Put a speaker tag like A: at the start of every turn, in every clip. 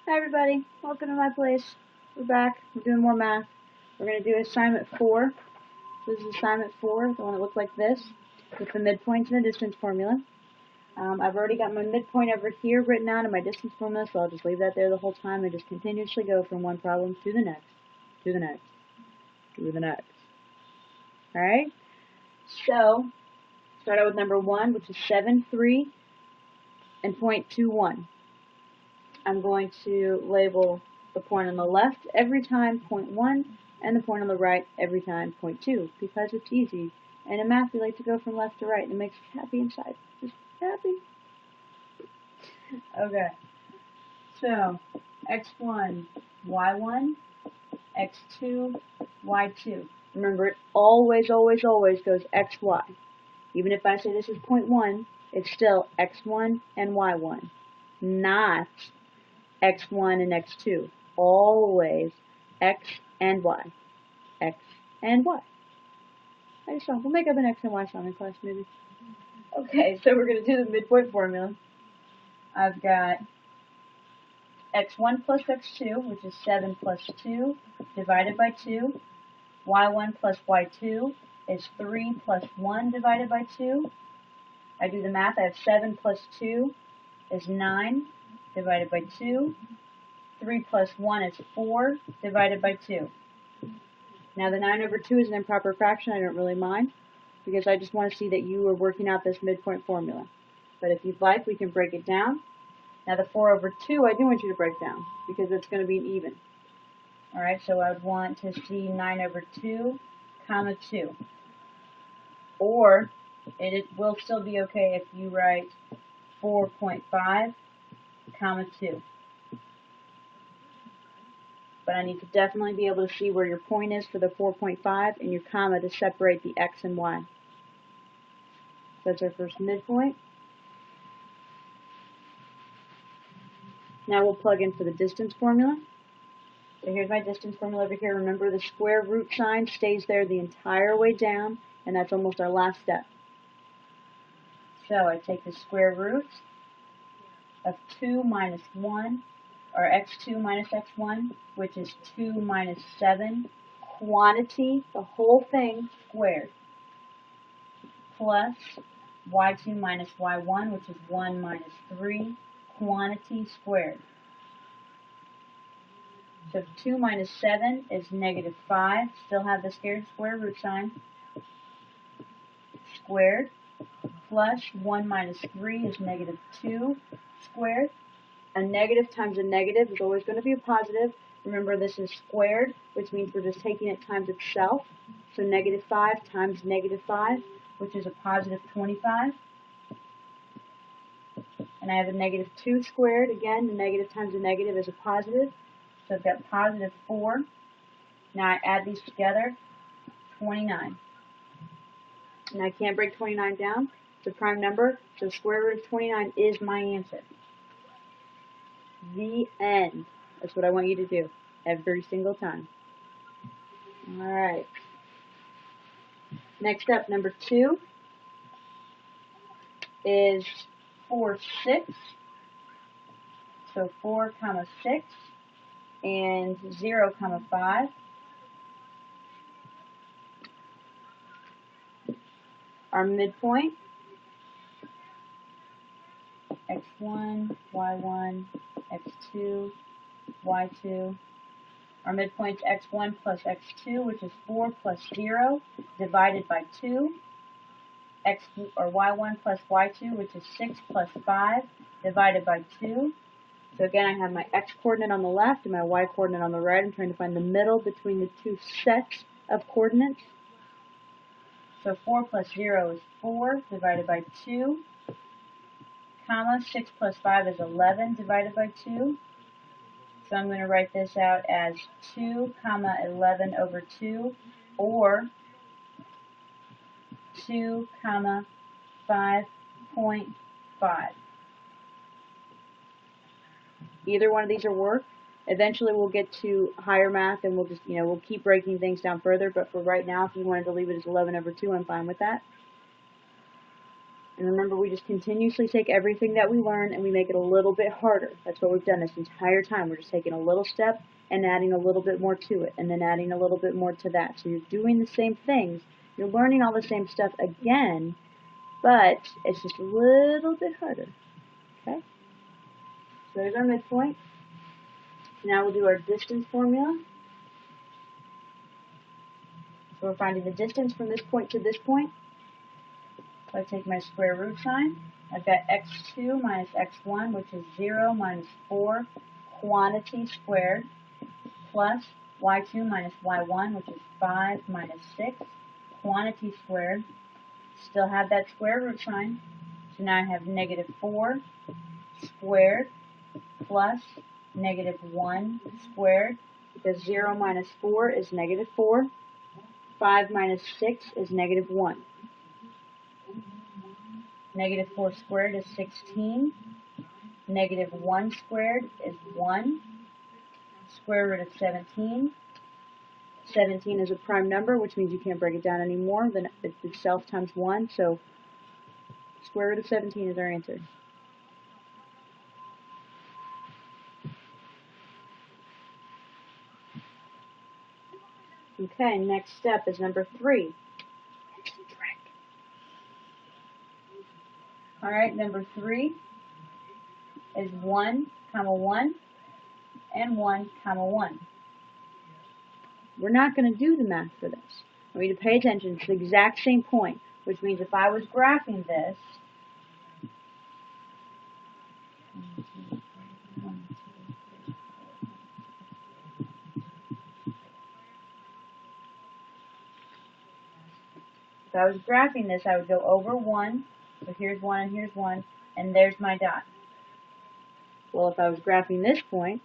A: Hi everybody, welcome to my place. We're back, we're doing more math. We're going to do assignment 4. This is assignment 4, the one that looks like this, with the midpoints and the distance formula. I've already got my midpoint over here written out in my distance formula, so I'll just leave that there the whole time and just continuously go from one problem to the next, to the next, to the next. Alright, so start out with number 1, which is 7, 3, and 0.21. I'm going to label the point on the left every time 0.1 and the point on the right every time 0.2 because it's easy. And in math we like to go from left to right and it makes us happy inside. Just happy. Okay. So x1, y1, x2, y2. Remember it always, always, always goes xy. Even if I say this is 0.1, it's still x1 and y1, not x1 and x2. Always x and y. X and y. I just we'll make up an x and y song in class maybe. Okay, so we're going to do the midpoint formula. I've got x1 plus x2, which is 7 plus 2, divided by 2. y1 plus y2 is 3 plus 1 divided by 2. I do the math. I have 7 plus 2 is 9 divided by 2. 3 plus 1 is 4 divided by 2. Now the 9 over 2 is an improper fraction. I don't really mind because I just want to see that you are working out this midpoint formula. But if you'd like, we can break it down. Now the 4 over 2 I do want you to break down because it's going to be an even. Alright, so I would want to see 9 over 2, comma 2. Or it will still be okay if you write 4.5, comma 2. But I need to definitely be able to see where your point is for the 4.5 and your comma to separate the x and y. So that's our first midpoint. Now we'll plug in for the distance formula. So here's my distance formula over here. Remember the square root sign stays there the entire way down, and that's almost our last step. So I take the square root of 2 minus 1, or x2 minus x1, which is 2 minus 7, quantity, the whole thing, squared, plus y2 minus y1, which is 1 minus 3, quantity squared. So 2 minus 7 is negative 5, still have the square root sign, squared, plus 1 minus 3 is negative 2 squared. A negative times a negative is always going to be a positive. Remember, this is squared, which means we're just taking it times itself. So negative 5 times negative 5, which is a positive 25. And I have a negative 2 squared. Again, the negative times a negative is a positive. So I've got positive 4. Now I add these together, 29. And I can't break 29 down. It's a prime number, so the square root of 29 is my answer. The end. That's what I want you to do every single time. Alright. Next up, number 2 is 4, 6. So 4, comma 6 and 0, comma 5. Our midpoint, x1, y1, x2, y2. Our midpoint's x1 plus x2, which is 4 plus 0, divided by 2. Or y1 plus y2, which is 6 plus 5, divided by 2. So again, I have my x-coordinate on the left and my y-coordinate on the right. I'm trying to find the middle between the two sets of coordinates. So 4 plus 0 is 4, divided by 2, comma, 6 plus 5 is 11, divided by 2. So I'm going to write this out as 2, comma, 11 over 2, or 2, comma, 5.5. Either one of these will work. Eventually we'll get to higher math and we'll just, we'll keep breaking things down further, but for right now, if you wanted to leave it as 11 over 2, I'm fine with that. And remember, we just continuously take everything that we learn and we make it a little bit harder. That's what we've done this entire time. We're just taking a little step and adding a little bit more to it, and then adding a little bit more to that. So you're doing the same things. You're learning all the same stuff again, but it's just a little bit harder. Okay? So there's our midpoint. Now we'll do our distance formula. So we're finding the distance from this point to this point. So I take my square root sign. I've got x2 minus x1, which is 0 minus 4 quantity squared, plus y2 minus y1, which is 5 minus 6 quantity squared. Still have that square root sign. So now I have negative 4 squared plus negative 1 squared, because 0 minus 4 is negative 4. 5 minus 6 is negative 1. Negative 4 squared is 16. Negative 1 squared is 1. Square root of 17. 17 is a prime number, which means you can't break it down anymore than it's itself times 1. So square root of 17 is our answer. Okay, next step is number 3. Alright, number 3 is 1, 1, and 1, 1. We're not going to do the math for this. I want you to pay attention. It's the exact same point, which means if I was graphing this, I would go over 1, so here's 1 and here's 1, and there's my dot. Well, if I was graphing this point,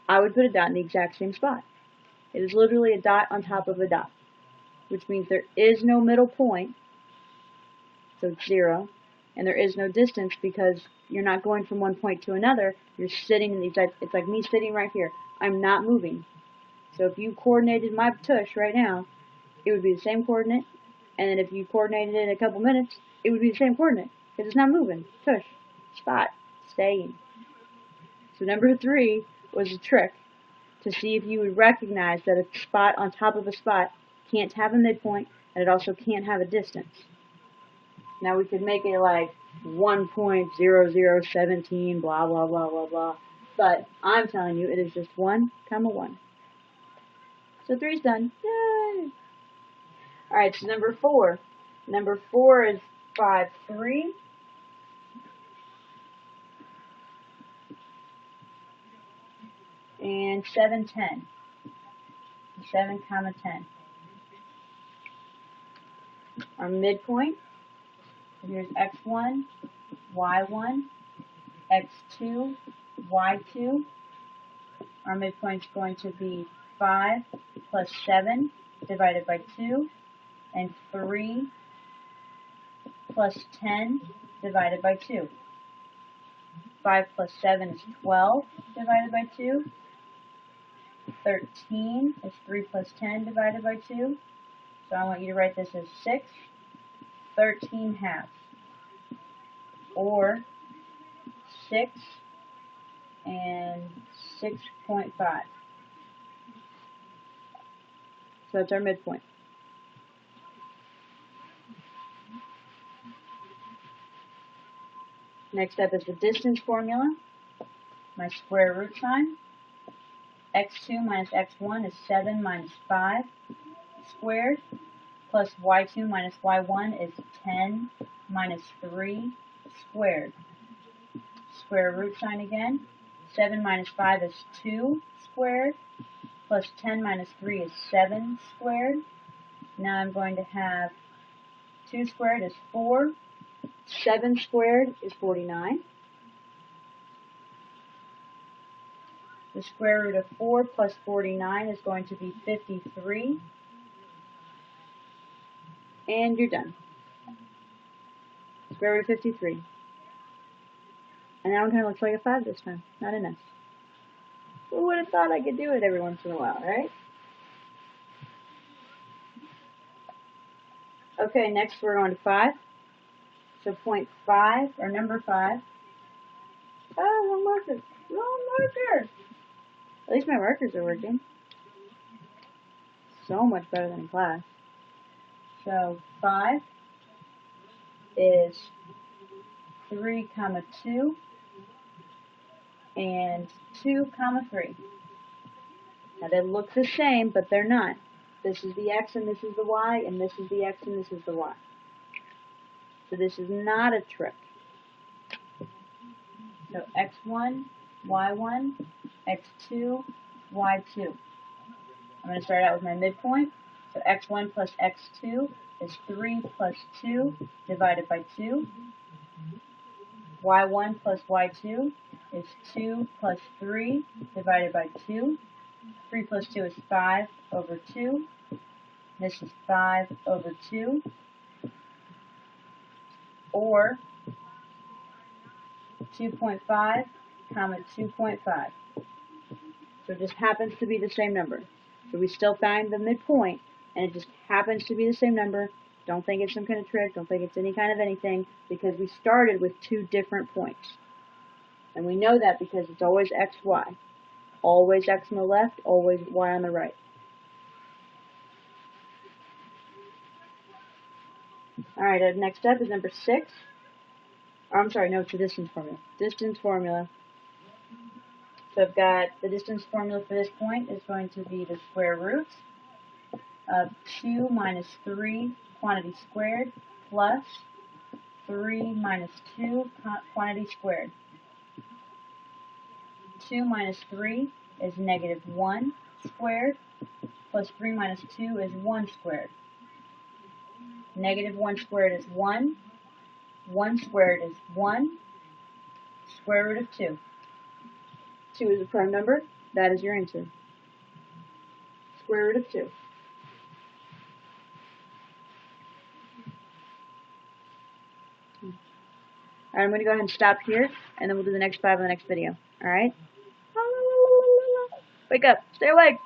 A: I would put a dot in the exact same spot. It is literally a dot on top of a dot, which means there is no middle point, so it's 0, and there is no distance because you're not going from one point to another. You're sitting in these. It's like me sitting right here. I'm not moving. So if you coordinated my tush right now, it would be the same coordinate, and then if you coordinated it in a couple minutes, it would be the same coordinate because it's not moving. Tush, spot, staying. So number 3 was a trick to see if you would recognize that a spot on top of a spot can't have a midpoint, and it also can't have a distance. Now we could make it like 1.0017, blah, blah, blah, blah, blah. But I'm telling you, it is just 1, 1. So 3's done. Yay! Alright, so number 4. Number 4 is 5, 3. And 7, 10. 7, 10. Our midpoint, here's x1, y1, x2, y2. Our midpoint is going to be 5 plus 7 divided by 2, and 3 plus 10 divided by 2. 5 plus 7 is 12 divided by 2. 13 is 3 plus 10 divided by 2. So I want you to write this as 6 13 halves, or 6 and 6.5. So that's our midpoint. Next up is the distance formula. My square root sign. x2 minus x1 is 7 minus 5 squared, plus y2 minus y1 is 10 minus 3 squared. Square root sign again. 7 minus 5 is 2 squared, plus 10 minus 3 is 7 squared. Now I'm going to have 2 squared is 4, 7 squared is 49. The square root of 4 plus 49 is going to be 53. And you're done. Square root of 53. And that one kind of looks like a 5 this time, not an S. Who would have thought I could do it every once in a while, right? Okay, next we're going to 5. So point 5, or number 5. Oh, wrong marker. Wrong marker. At least my markers are working. So much better than in class. So 5 is 3, 2, and 2, 3. Now they look the same, but they're not. This is the x and this is the y, and this is the x and this is the y. So this is not a trick. So x1, y1, x2, y2. I'm going to start out with my midpoint. So x1 plus x2 is 3 plus 2 divided by 2. y1 plus y2 is 2 plus 3 divided by 2. 3 plus 2 is 5 over 2. This is 5 over 2. Or 2.5, 2.5. So it just happens to be the same number. So we still find the midpoint, and it just happens to be the same number. Don't think it's some kind of trick. Don't think it's any kind of anything, because we started with 2 different points. And we know that because it's always x, y. Always x on the left, always y on the right. Alright, next up is number 6. I'm sorry, no, it's the distance formula. Distance formula. So I've got the distance formula for this point is going to be the square root of 2 minus 3 quantity squared plus 3 minus 2 quantity squared. 2 minus 3 is negative 1 squared plus 3 minus 2 is 1 squared. Negative 1 squared is 1. 1 squared is 1. Square root of 2. 2 is a prime number. That is your answer. Square root of 2. Alright, I'm going to go ahead and stop here, and then we'll do the next 5 in the next video. Alright? Wake up! Stay awake!